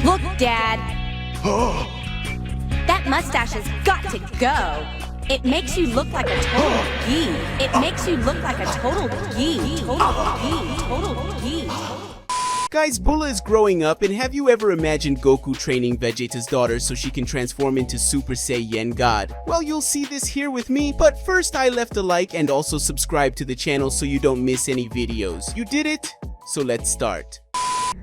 Look, Dad. That mustache has got to go. It makes you look like a total gee. It makes you look like a total gee. Total gee. Guys, Bulla is growing up, and have you ever imagined Goku training Vegeta's daughter so she can transform into Super Saiyan God? Well, you'll see this here with me, but first I left a like and also subscribe to the channel so you don't miss any videos. You did it? So let's start.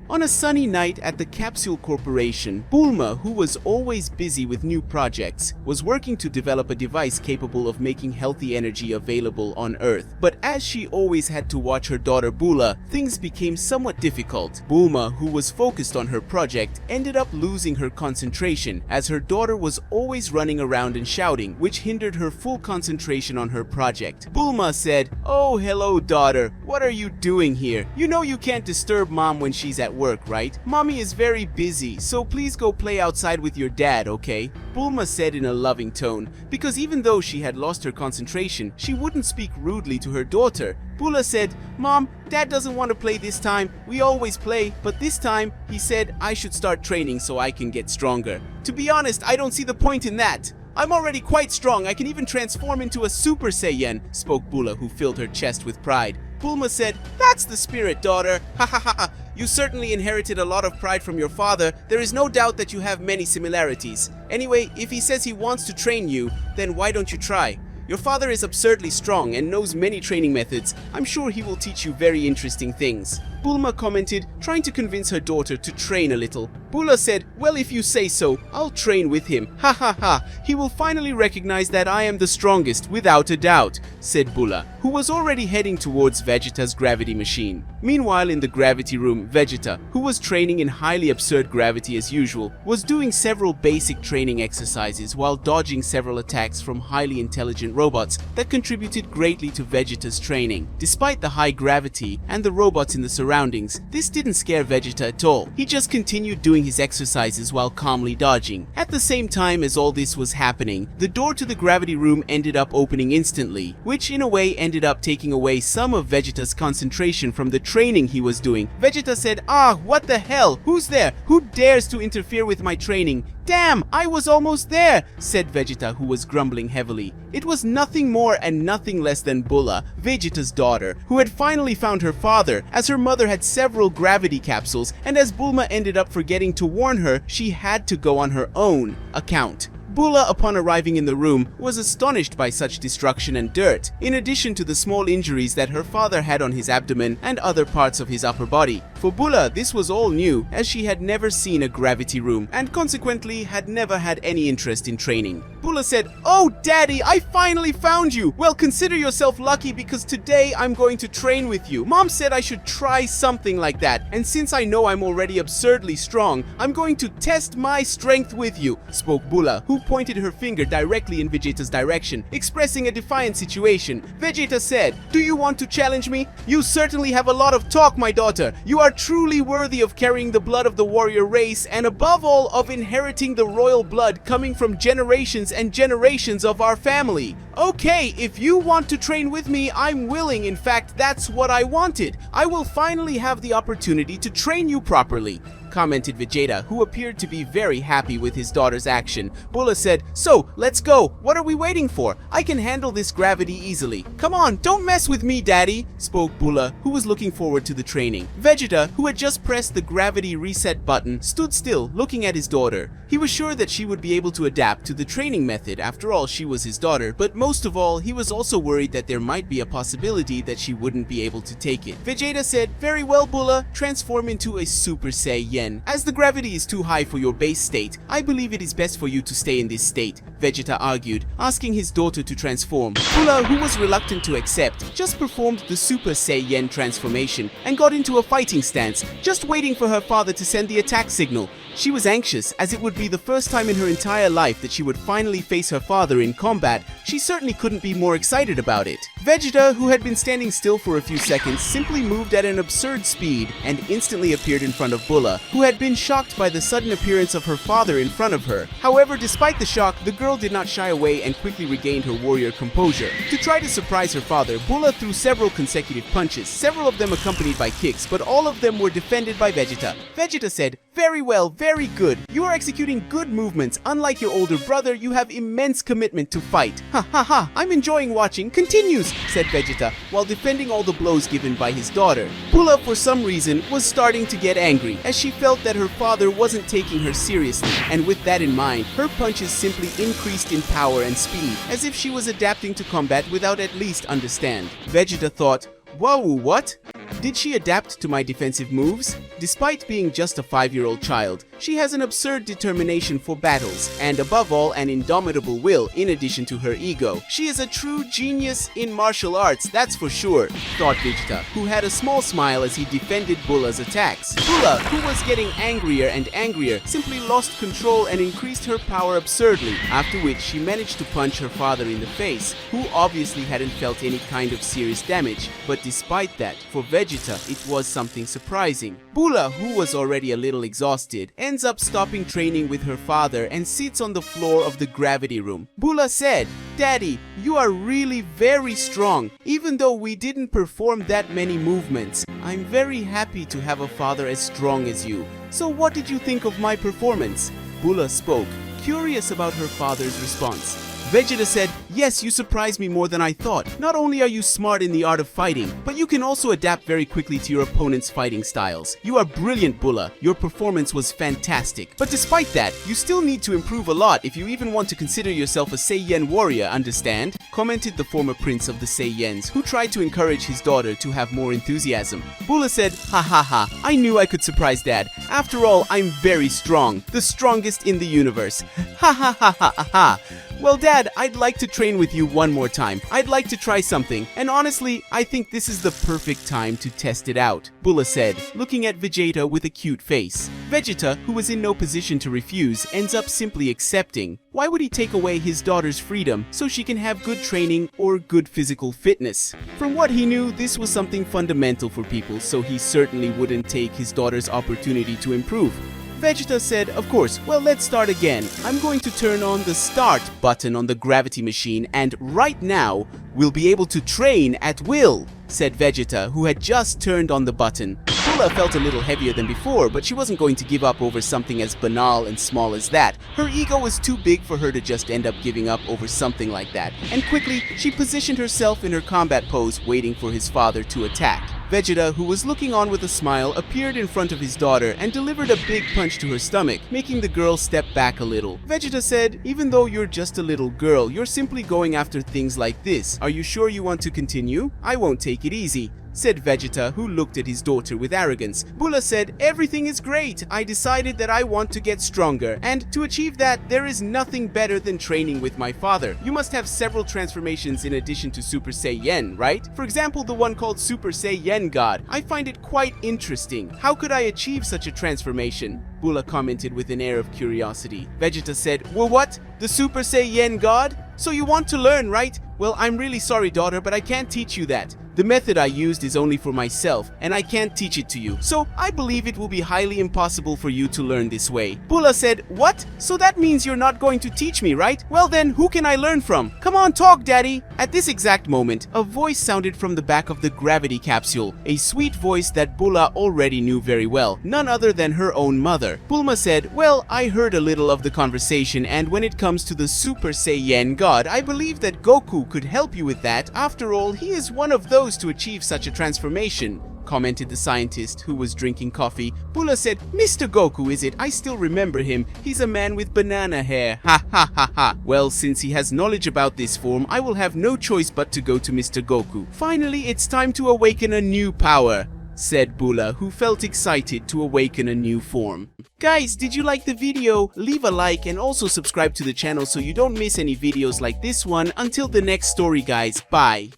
On a sunny night at the Capsule Corporation, Bulma, who was always busy with new projects, was working to develop a device capable of making healthy energy available on Earth. But as she always had to watch her daughter Bulla, things became somewhat difficult. Bulma, who was focused on her project, ended up losing her concentration as her daughter was always running around and shouting, which hindered her full concentration on her project. Bulma said, "Oh, hello daughter, what are you doing here? You know you can't disturb mom when she's at work, right? Mommy is very busy, so please go play outside with your dad, okay?" Bulma said in a loving tone, because even though she had lost her concentration, she wouldn't speak rudely to her daughter. Bulla said, "Mom, Dad doesn't want to play this time. We always play, but this time, he said I should start training so I can get stronger. To be honest, I don't see the point in that. I'm already quite strong. I can even transform into a Super Saiyan," spoke Bulla, who filled her chest with pride. Bulma said, "That's the spirit, daughter. Ha ha ha. You certainly inherited a lot of pride from your father. There is no doubt that you have many similarities. Anyway, if he says he wants to train you, then why don't you try? Your father is absurdly strong and knows many training methods. I'm sure he will teach you very interesting things." Bulma commented, trying to convince her daughter to train a little. Bulla said, "Well, if you say so, I'll train with him. Ha ha ha. He will finally recognize that I am the strongest, without a doubt," said Bulla, who was already heading towards Vegeta's gravity machine. Meanwhile, in the gravity room, Vegeta, who was training in highly absurd gravity as usual, was doing several basic training exercises while dodging several attacks from highly intelligent robots that contributed greatly to Vegeta's training. Despite the high gravity and the robots in the surroundings, this didn't scare Vegeta at all. He just continued doing his exercises while calmly dodging. At the same time as all this was happening, the door to the gravity room ended up opening instantly, which in a way ended up taking away some of Vegeta's concentration from the training he was doing. Vegeta said, "Ah, what the hell? Who's there? Who dares to interfere with my training? Damn, I was almost there," said Vegeta, who was grumbling heavily. It was nothing more and nothing less than Bulla, Vegeta's daughter, who had finally found her father, as her mother had several gravity capsules, and as Bulma ended up forgetting to warn her, she had to go on her own account. Bulla, upon arriving in the room, was astonished by such destruction and dirt, in addition to the small injuries that her father had on his abdomen and other parts of his upper body. For Bulla, this was all new, as she had never seen a gravity room, and consequently had never had any interest in training. Bulla said, "Oh, Daddy, I finally found you! Well, consider yourself lucky because today I'm going to train with you. Mom said I should try something like that, and since I know I'm already absurdly strong, I'm going to test my strength with you," spoke Bulla, who pointed her finger directly in Vegeta's direction, expressing a defiant situation. Vegeta said, "Do you want to challenge me? You certainly have a lot of talk, my daughter. You are truly worthy of carrying the blood of the warrior race, and above all, of inheriting the royal blood coming from generations and generations of our family. Okay, if you want to train with me, I'm willing. In fact, that's what I wanted. I will finally have the opportunity to train you properly," commented Vegeta, who appeared to be very happy with his daughter's action. Bulla said, "So, let's go. What are we waiting for? I can handle this gravity easily. Come on, don't mess with me, Daddy," spoke Bulla, who was looking forward to the training. Vegeta, who had just pressed the gravity reset button, stood still, looking at his daughter. He was sure that she would be able to adapt to the training method. After all, she was his daughter, but most of all, he was also worried that there might be a possibility that she wouldn't be able to take it. Vegeta said, "Very well, Bulla, transform into a Super Saiyan. As the gravity is too high for your base state, I believe it is best for you to stay in this state," Vegeta argued, asking his daughter to transform. Bulla, who was reluctant to accept, just performed the Super Saiyan transformation and got into a fighting stance, just waiting for her father to send the attack signal. She was anxious, as it would be the first time in her entire life that she would finally face her father in combat. She certainly couldn't be more excited about it. Vegeta, who had been standing still for a few seconds, simply moved at an absurd speed and instantly appeared in front of Bulla, who had been shocked by the sudden appearance of her father in front of her. However, despite the shock, the girl did not shy away and quickly regained her warrior composure. To try to surprise her father, Bulla threw several consecutive punches, several of them accompanied by kicks, but all of them were defended by Vegeta. Vegeta said, Very well, very good. You are executing good movements. Unlike your older brother, you have immense commitment to fight. Ha ha ha, I'm enjoying watching. Continues, said Vegeta, while defending all the blows given by his daughter. Bulla, for some reason, was starting to get angry, as she felt that her father wasn't taking her seriously, and with that in mind, her punches simply increased in power and speed, as if she was adapting to combat without at least understand. Vegeta thought, whoa, what? Did she adapt to my defensive moves? Despite being just a 5-year-old child, she has an absurd determination for battles, and above all, an indomitable will in addition to her ego. She is a true genius in martial arts, that's for sure, thought Vegeta, who had a small smile as he defended Bulla's attacks. Bulla, who was getting angrier and angrier, simply lost control and increased her power absurdly, after which she managed to punch her father in the face, who obviously hadn't felt any kind of serious damage. But despite that, for Vegeta, it was something surprising. Bulla, who was already a little exhausted, ends up stopping training with her father and sits on the floor of the gravity room. Bulla said, "Daddy, you are really very strong, even though we didn't perform that many movements. I'm very happy to have a father as strong as you. So what did you think of my performance?" Bulla spoke, curious about her father's response. Vegeta said, "Yes, you surprised me more than I thought. Not only are you smart in the art of fighting, but you can also adapt very quickly to your opponent's fighting styles. You are brilliant, Bulla. Your performance was fantastic. But despite that, you still need to improve a lot if you even want to consider yourself a Saiyan warrior, understand?" commented the former prince of the Saiyans, who tried to encourage his daughter to have more enthusiasm. Bulla said, "Ha ha ha, I knew I could surprise Dad. After all, I'm very strong, the strongest in the universe. Ha ha ha ha ha ha. Well, Dad, I'd like to train with you one more time. I'd like to try something, and honestly, I think this is the perfect time to test it out," Bulla said, looking at Vegeta with a cute face. Vegeta, who was in no position to refuse, ends up simply accepting. Why would he take away his daughter's freedom so she can have good training or good physical fitness? From what he knew, this was something fundamental for people, so he certainly wouldn't take his daughter's opportunity to improve. Vegeta said, "Of course, well, let's start again. I'm going to turn on the start button on the gravity machine, and right now, we'll be able to train at will," said Vegeta, who had just turned on the button. Bulla felt a little heavier than before, but she wasn't going to give up over something as banal and small as that. Her ego was too big for her to just end up giving up over something like that, and quickly, she positioned herself in her combat pose, waiting for his father to attack. Vegeta, who was looking on with a smile, appeared in front of his daughter and delivered a big punch to her stomach, making the girl step back a little. Vegeta said, "Even though you're just a little girl, you're simply going after things like this. Are you sure you want to continue? I won't take it easy," said Vegeta, who looked at his daughter with arrogance. Bulla said, "Everything is great. I decided that I want to get stronger, and to achieve that, there is nothing better than training with my father. You must have several transformations in addition to Super Saiyan, right? For example, the one called Super Saiyan God. I find it quite interesting. How could I achieve such a transformation?" Bulla commented with an air of curiosity. Vegeta said, "Well, what? The Super Saiyan God? So you want to learn, right? Well, I'm really sorry, daughter, but I can't teach you that. The method I used is only for myself, and I can't teach it to you. So I believe it will be highly impossible for you to learn this way." Bulla said, "What? So that means you're not going to teach me, right? Well then, who can I learn from? Come on, talk, Daddy." At this exact moment, a voice sounded from the back of the gravity capsule, a sweet voice that Bulla already knew very well, none other than her own mother. Bulma said, "Well, I heard a little of the conversation, and when it comes to the Super Saiyan God, I believe that Goku could help you with that. After all, he is one of those to achieve such a transformation," commented the scientist, who was drinking coffee. Bulla said, "Mr. Goku, is it? I still remember him. He's a man with banana hair. Ha ha ha ha. Well, since he has knowledge about this form, I will have no choice but to go to Mr. Goku. Finally, it's time to awaken a new power," said Bulla, who felt excited to awaken a new form. Guys, did you like the video? Leave a like and also subscribe to the channel so you don't miss any videos like this one. Until the next story, guys. Bye.